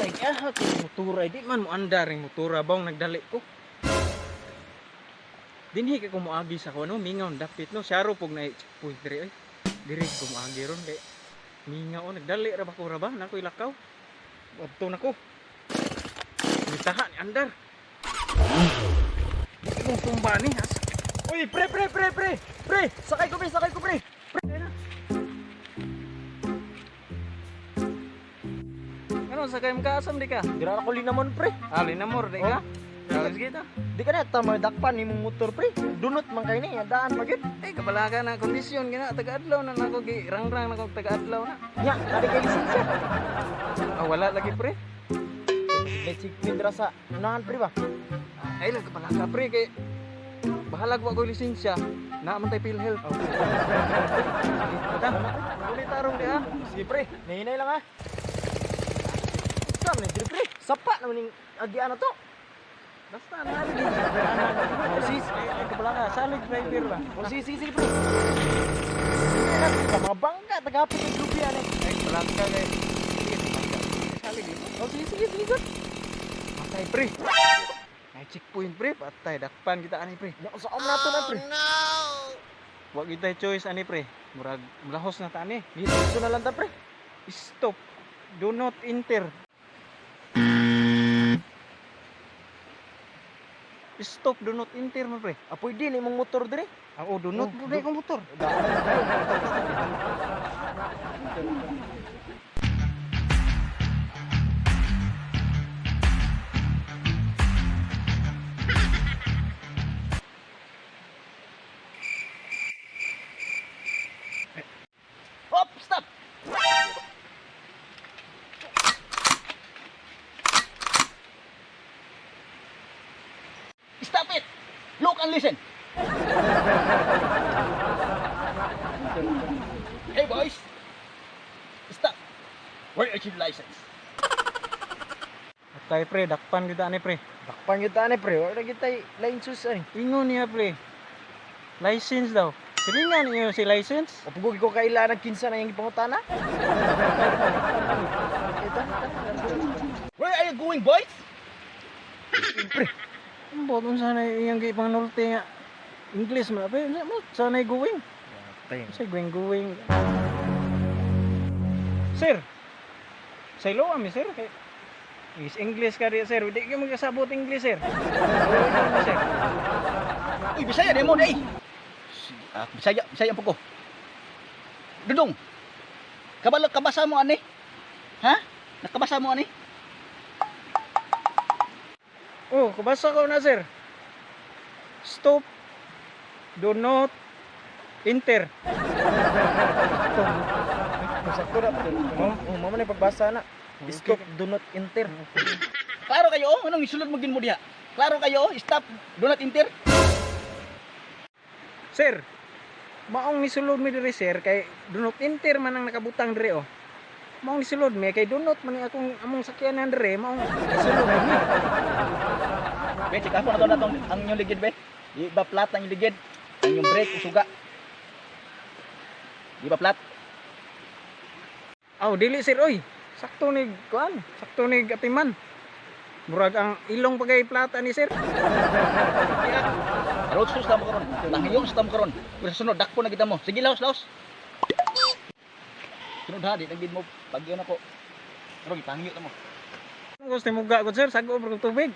Aha kay motora di man mo andar yung motora bang nagdali ko. Dinhi kay ko moagi sa kuno mingaw dapit no syaro pog na checkpoint diri ay. Diri ko moagi ron kay mingaw nagdali ra ba ko ra ba nako ilakaw. Adto nako. Bitaha ni andar. Di ko tumba ni asa. Uy, pre! Sakay ko pre! Ano, sakay mo ka? Asam di ka? Dira ako linamon pre. Linamor, di ka? Kalas kita. Di ka na tama dakpan ni mong motor pre. Dunot man kay ni daan magit. Kabalaga na kondisyon gina taga-adlaw na nako gi rangrang nako taga-adlaw na. Nya, dali kay lisensya. Wala lagi pre. Let's dira sa unahan pre ba? Ay lang kabalaga pre kay bahalag wa ko lisensya. Naaman tay PhilHealth. Ulit tarong di ha. Sige pre, nahinay lang ha. Sam ni pre. Sapa naman ning agian na to. Basta na lagi. Sis, Kabalaga salig driver ba. sige pre. Sa mga bangka tagapit ng grupo yan eh. Ay kabalaga kay salig dito. Sige good. Patay pre. Ay checkpoint pre, patay dakpan kita ani pre. Nya sa nato na pre. Wa kita choice ani pre. Murag mulahos na ta ani. Dito na lang ta pre. Stop. Do not enter. Stop, do not enter mo pre. Apoy din imong motor dire. Do not Oh, buday ko motor. Hop, stop. Stop it. Look and listen. Hey boys. Stop. Where is your license? Patay pre, dakpan kita ani pre. Dakpan kita ni pre. Wala kita line sus ani. Ingon niya pre. License daw. Silingan niyo si license. Kapugog ko kailangan kinsa na yung ipangutana. Where are you going, boys? Ambot sana iyang gipang norte nga. English man pre. Sana going. Say going. Sir. Say lo ami sir kay is English ka di sir. Di ka magkasabot English sir. Sir. Uy, Bisaya demo day. Bisaya po ko. Dudong. Kabasa mo ani? Ha? Nakabasa mo ani? Oh, kabasa ko na sir. Stop. Do not enter. Sakto na po. Mama na pagbasa na. Stop, do not enter. Klaro kayo, anong isulod mo gin mo diha? Klaro kayo, stop, do not enter. Sir, maong nisulod mi diri sir kay do not enter man ang nakabutang diri oh. Maong nisulod mi kay do not man akong among sakyanan diri maong nisulod mi. Be, check ako na to na tong ang inyong ligid be. Di ba flat ang inyong ligid? Ang inyong brake usuga. Di ba flat? Dili sir oy. Sakto ni kuan, sakto ni atiman. Murag ang ilong pagay plata ni sir. Road sus tamo karon. Tangiyon sa tamo karon. Pero sunod dakpo na kita mo. Sige laos. Sunod ha, di nagid mo pagyo na ko. Pero gitangiyo ta mo. Gusto mo ga ko sir, sago og tubig.